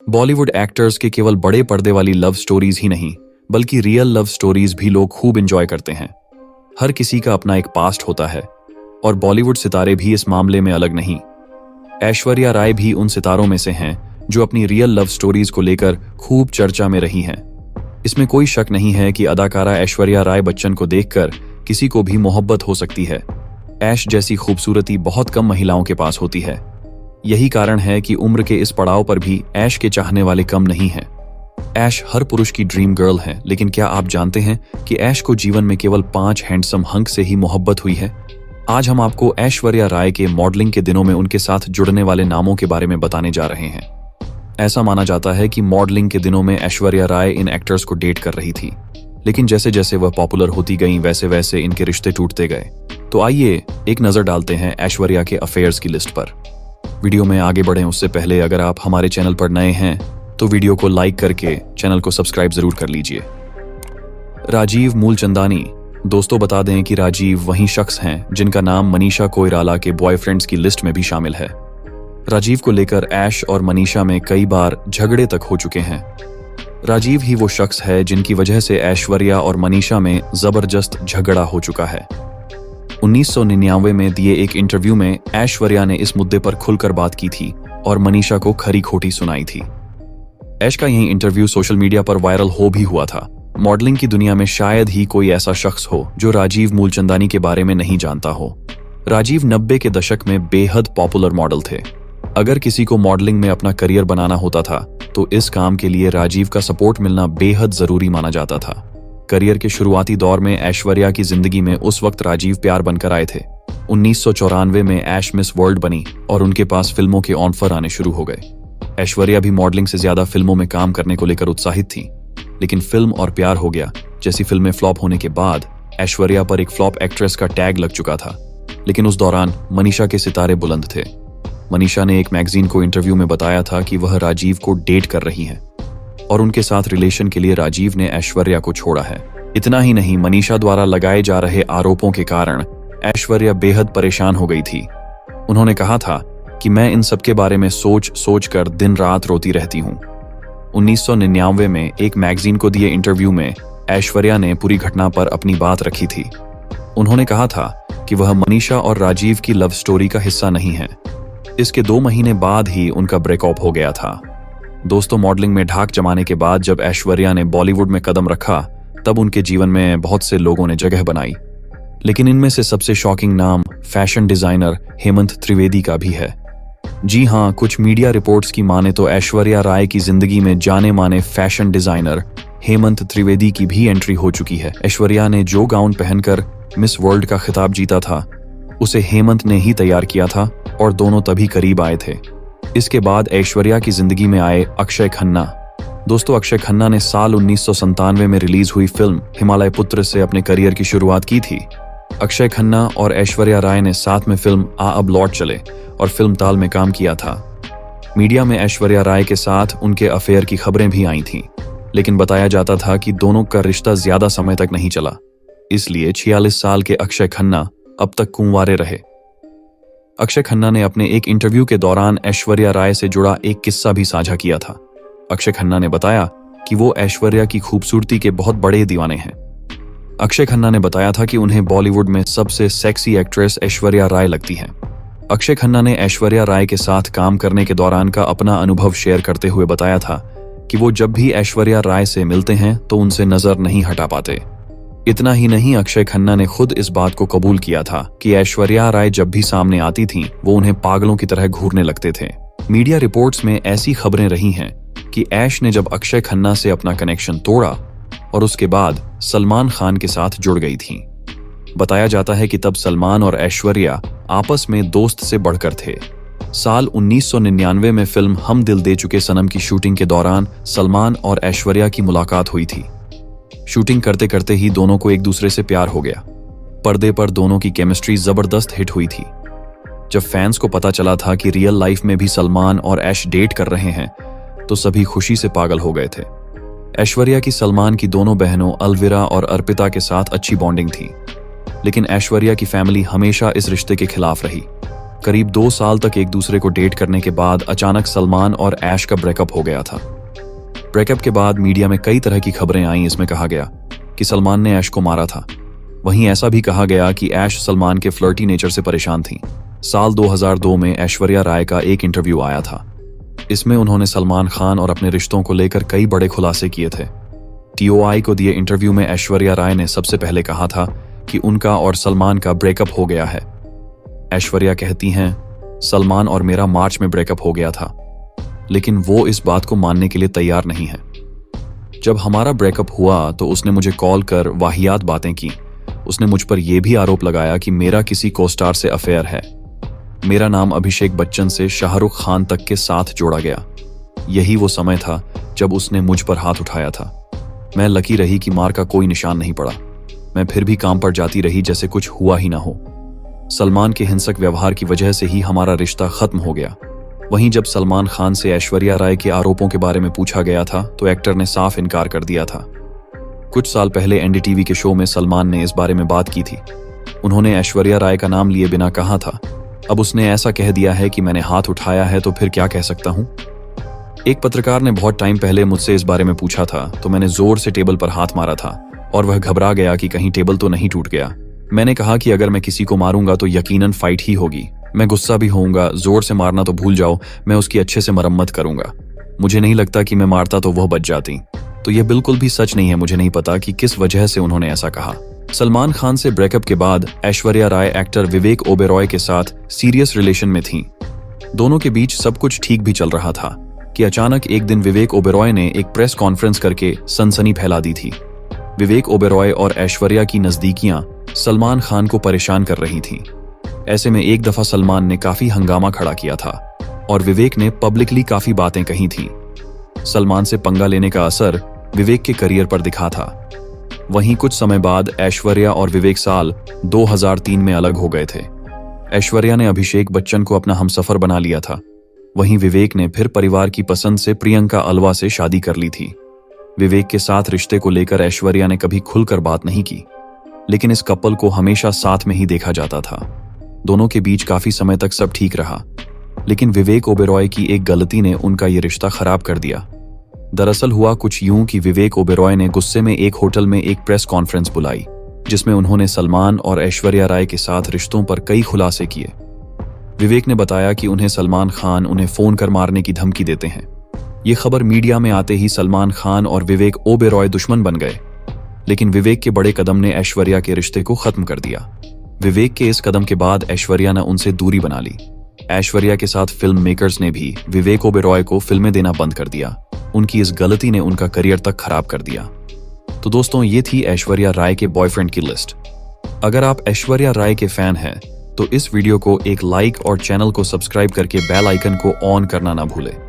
Bollywood actors के केवल बड़े पर्दे वाली लव स्टोरीज ही नहीं बल्कि रियल लव स्टोरीज भी लोग खूब एंजॉय करते हैं। हर किसी का अपना एक पास्ट होता है और बॉलीवुड सितारे भी इस मामले में अलग नहीं। ऐश्वर्या राय भी उन सितारों में से हैं जो अपनी रियल लव स्टोरीज को लेकर खूब चर्चा में रही हैं। इसमें कोई शक नहीं है कि अदाकारा ऐश्वर्या राय बच्चन को देखकर किसी को भी मोहब्बत हो सकती है। ऐश जैसी खूबसूरती बहुत कम महिलाओं के पास होती है। यही कारण है कि उम्र के इस पड़ाव पर भी ऐश के चाहने वाले कम नहीं हैं। ऐश हर पुरुष की ड्रीम गर्ल है, लेकिन क्या आप जानते हैं कि ऐश को जीवन में केवल 5 हैंडसम हंक से ही मोहब्बत हुई है। आज हम आपको ऐश्वर्या राय के मॉडलिंग के दिनों में उनके साथ जुड़ने वाले नामों के बारे में बताने जा रहे हैं। ऐसा माना जाता है कि मॉडलिंग के दिनों में ऐश्वर्या राय इन एक्टर्स को डेट कर रही थी, लेकिन जैसे जैसे वह पॉपुलर होती गईं वैसे वैसे इनके रिश्ते टूटते गए। तो आइए एक नजर डालते हैं ऐश्वर्या के अफेयर्स की लिस्ट पर। वीडियो में आगे बढ़ें उससे पहले अगर आप हमारे चैनल पर नए हैं तो वीडियो को लाइक करके चैनल को सब्सक्राइब जरूर कर लीजिए। राजीव मूलचंदानी। दोस्तों बता दें कि राजीव वही शख्स हैं जिनका नाम मनीषा कोइराला के बॉयफ्रेंड्स की लिस्ट में भी शामिल है। राजीव को लेकर ऐश और मनीषा में कई बार झगड़े तक हो चुके हैं। राजीव ही वो शख्स है जिनकी वजह से ऐश्वर्या और मनीषा में जबरदस्त झगड़ा हो चुका है। 1999 में दिए एक इंटरव्यू में ऐश्वर्या ने इस मुद्दे पर खुलकर बात की थी और मनीषा को खरी खोटी सुनाई थी। ऐश का यही इंटरव्यू सोशल मीडिया पर वायरल हो भी हुआ था। मॉडलिंग की दुनिया में शायद ही कोई ऐसा शख्स हो जो राजीव मूलचंदानी के बारे में नहीं जानता हो। राजीव 90 के दशक में बेहद पॉपुलर मॉडल थे। अगर किसी को मॉडलिंग में अपना करियर बनाना होता था तो इस काम के लिए राजीव का सपोर्ट मिलना बेहद जरूरी माना जाता था। करियर के शुरुआती दौर में ऐश्वर्या की जिंदगी में उस वक्त राजीव प्यार बनकर आए थे। 1994 में ऐश मिस वर्ल्ड बनी और उनके पास फिल्मों के ऑफर आने शुरू हो गए। ऐश्वर्या भी मॉडलिंग से ज्यादा फिल्मों में काम करने को लेकर उत्साहित थी, लेकिन फिल्म और प्यार हो गया जैसी फिल्में फ्लॉप होने के बाद ऐश्वर्या पर एक फ्लॉप एक्ट्रेस का टैग लग चुका था। लेकिन उस दौरान मनीषा के सितारे बुलंद थे। मनीषा ने एक मैगजीन को इंटरव्यू में बताया था कि वह राजीव को डेट कर रही है और उनके साथ रिलेशन के लिए राजीव ने ऐश्वर्या को छोड़ा है। इतना ही नहीं, मनीषा द्वारा लगाए जा रहे आरोपों के कारण ऐश्वर्या बेहद परेशान हो गई थी। उन्होंने कहा था कि मैं इन सब के बारे में सोच कर दिन रात रोती रहती हूँ। 1999 में एक मैगजीन को दिए इंटरव्यू में ऐश्वर्या ने पूरी घटना पर अपनी बात रखी थी। उन्होंने कहा था कि वह मनीषा और राजीव की लव स्टोरी का हिस्सा नहीं है। इसके 2 महीने बाद ही उनका ब्रेकअप हो गया था। दोस्तों, मॉडलिंग में ढाक जमाने के बाद जब ऐश्वर्या ने बॉलीवुड में कदम रखा तब उनके जीवन में बहुत से लोगों ने जगह बनाई, लेकिन इनमें से सबसे शॉकिंग नाम फैशन डिजाइनर हेमंत त्रिवेदी का भी है। जी हाँ, कुछ मीडिया रिपोर्ट्स की माने तो ऐश्वर्या राय की जिंदगी में जाने माने फैशन डिजाइनर हेमंत त्रिवेदी की भी एंट्री हो चुकी है। ऐश्वर्या ने जो गाउन पहनकर मिस वर्ल्ड का खिताब जीता था उसे हेमंत ने ही तैयार किया था और दोनों तभी करीब आए थे। इसके बाद ऐश्वर्या की जिंदगी में आए अक्षय खन्ना। दोस्तों, अक्षय खन्ना ने साल 1997 में रिलीज हुई फिल्म हिमालय पुत्र से अपने करियर की शुरुआत की थी। अक्षय खन्ना और ऐश्वर्या राय ने साथ में फिल्म आ अब लौट चले और फिल्म ताल में काम किया था। मीडिया में ऐश्वर्या राय के साथ उनके अफेयर की खबरें भी आई थीं, लेकिन बताया जाता था कि दोनों का रिश्ता ज्यादा समय तक नहीं चला। इसलिए 46 साल के अक्षय खन्ना अब तक कुंवारे रहे। अक्षय खन्ना ने अपने एक इंटरव्यू के दौरान ऐश्वर्या राय से जुड़ा एक किस्सा भी साझा किया था। अक्षय खन्ना ने बताया कि वो ऐश्वर्या की खूबसूरती के बहुत बड़े दीवाने हैं। अक्षय खन्ना ने बताया था कि उन्हें बॉलीवुड में सबसे सेक्सी एक्ट्रेस ऐश्वर्या राय लगती हैं। अक्षय खन्ना ने ऐश्वर्या राय के साथ काम करने के दौरान का अपना अनुभव शेयर करते हुए बताया था कि वो जब भी ऐश्वर्या राय से मिलते हैं तो उनसे नजर नहीं हटा पाते। इतना ही नहीं, अक्षय खन्ना ने खुद इस बात को कबूल किया था कि ऐश्वर्या राय जब भी सामने आती थीं, वो उन्हें पागलों की तरह घूरने लगते थे। मीडिया रिपोर्ट्स में ऐसी खबरें रही हैं कि ऐश ने जब अक्षय खन्ना से अपना कनेक्शन तोड़ा और उसके बाद सलमान खान के साथ जुड़ गई थीं। बताया जाता है कि तब सलमान और ऐश्वर्या आपस में दोस्त से बढ़कर थे। साल 1999 में फिल्म हम दिल दे चुके सनम की शूटिंग के दौरान सलमान और ऐश्वर्या की मुलाकात हुई थी। शूटिंग करते करते ही दोनों को एक दूसरे से प्यार हो गया। पर्दे पर दोनों की केमिस्ट्री जबरदस्त हिट हुई थी। जब फैंस को पता चला था कि रियल लाइफ में भी सलमान और ऐश डेट कर रहे हैं तो सभी खुशी से पागल हो गए थे। ऐश्वर्या की सलमान की दोनों बहनों अलविरा और अर्पिता के साथ अच्छी बॉन्डिंग थी, लेकिन ऐश्वर्या की फैमिली हमेशा इस रिश्ते के खिलाफ रही। करीब 2 साल तक एक दूसरे को डेट करने के बाद अचानक सलमान और ऐश का ब्रेकअप हो गया था। ब्रेकअप के बाद मीडिया में कई तरह की खबरें आईं। इसमें कहा गया कि सलमान ने ऐश को मारा था। वहीं ऐसा भी कहा गया कि ऐश सलमान के फ्लर्टी नेचर से परेशान थी। साल 2002 में ऐश्वर्या राय का एक इंटरव्यू आया था। इसमें उन्होंने सलमान खान और अपने रिश्तों को लेकर कई बड़े खुलासे किए थे। TOI को दिए इंटरव्यू में ऐश्वर्या राय ने सबसे पहले कहा था कि उनका और सलमान का ब्रेकअप हो गया है। ऐश्वर्या कहती हैं, सलमान और मेरा मार्च में ब्रेकअप हो गया था, लेकिन वो इस बात को मानने के लिए तैयार नहीं है। जब हमारा ब्रेकअप हुआ तो उसने मुझे कॉल कर वाहियात बातें की। उसने मुझ पर यह भी आरोप लगाया कि मेरा किसी को-स्टार से अफेयर है। मेरा नाम अभिषेक बच्चन से शाहरुख खान तक के साथ जोड़ा गया। यही वो समय था जब उसने मुझ पर हाथ उठाया था। मैं लकी रही कि मार का कोई निशान नहीं पड़ा। मैं फिर भी काम पर जाती रही जैसे कुछ हुआ ही ना हो। सलमान के हिंसक व्यवहार की वजह से ही हमारा रिश्ता खत्म हो गया। वहीं जब सलमान खान से ऐश्वर्या राय के आरोपों के बारे में पूछा गया था तो एक्टर ने साफ इनकार कर दिया था। कुछ साल पहले NDTV के शो में सलमान ने इस बारे में बात की थी। उन्होंने ऐश्वर्या राय का नाम लिए बिना कहा था, अब उसने ऐसा कह दिया है कि मैंने हाथ उठाया है तो फिर क्या कह सकता हूं। एक पत्रकार ने बहुत टाइम पहले मुझसे इस बारे में पूछा था तो मैंने जोर से टेबल पर हाथ मारा था और वह घबरा गया कि कहीं टेबल तो नहीं टूट गया। मैंने कहा कि अगर मैं किसी को मारूंगा तो यकीनन फाइट ही होगी। मैं गुस्सा भी होऊंगा, जोर से मारना तो भूल जाओ, मैं उसकी अच्छे से मरम्मत करूंगा। मुझे नहीं लगता कि मैं मारता तो वह बच जाती। तो यह बिल्कुल भी सच नहीं है। मुझे नहीं पता कि किस वजह से उन्होंने ऐसा कहा। सलमान खान से ब्रेकअप के बाद ऐश्वर्या राय एक्टर विवेक ओबेरॉय के साथ सीरियस रिलेशन में थीं। दोनों के बीच सब कुछ ठीक भी चल रहा था कि अचानक एक दिन विवेक ओबेरॉय ने एक प्रेस कॉन्फ्रेंस करके सनसनी फैला दी थी। विवेक ओबेरॉय और ऐश्वर्या की नजदीकियां सलमान खान को परेशान कर रही थीं। ऐसे में एक दफा सलमान ने काफी हंगामा खड़ा किया था और विवेक ने पब्लिकली काफी बातें कही थीं। सलमान से पंगा लेने का असर विवेक के करियर पर दिखा था। वहीं कुछ समय बाद ऐश्वर्या और विवेक साल 2003 में अलग हो गए थे। ऐश्वर्या ने अभिषेक बच्चन को अपना हमसफर बना लिया था। वहीं विवेक ने फिर परिवार की पसंद से प्रियंका अल्वा से शादी कर ली थी। विवेक के साथ रिश्ते को लेकर ऐश्वर्या ने कभी खुलकर बात नहीं की, लेकिन इस कपल को हमेशा साथ में ही देखा जाता था। दोनों के बीच काफी समय तक सब ठीक रहा, लेकिन विवेक ओबेरॉय की एक गलती ने उनका ये रिश्ता खराब कर दिया। दरअसल हुआ कुछ यूं कि विवेक ओबेरॉय ने गुस्से में एक होटल में एक प्रेस कॉन्फ्रेंस बुलाई, जिसमें उन्होंने सलमान और ऐश्वर्या राय के साथ रिश्तों पर कई खुलासे किए। विवेक ने बताया कि उन्हें सलमान खान उन्हें फोन कर मारने की धमकी देते हैं। ये खबर मीडिया में आते ही सलमान खान और विवेक ओबेरॉय दुश्मन बन गए, लेकिन विवेक के बड़े कदम ने ऐश्वर्या के रिश्ते को खत्म कर दिया। विवेक के इस कदम के बाद ऐश्वर्या ने उनसे दूरी बना ली। ऐश्वर्या के साथ फिल्म मेकर्स ने भी विवेक ओबेरॉय को फिल्में देना बंद कर दिया। उनकी इस गलती ने उनका करियर तक खराब कर दिया। तो दोस्तों, ये थी ऐश्वर्या राय के बॉयफ्रेंड की लिस्ट। अगर आप ऐश्वर्या राय के फैन हैं तो इस वीडियो को एक लाइक और चैनल को सब्सक्राइब करके बेल आइकन को ऑन करना ना भूलें।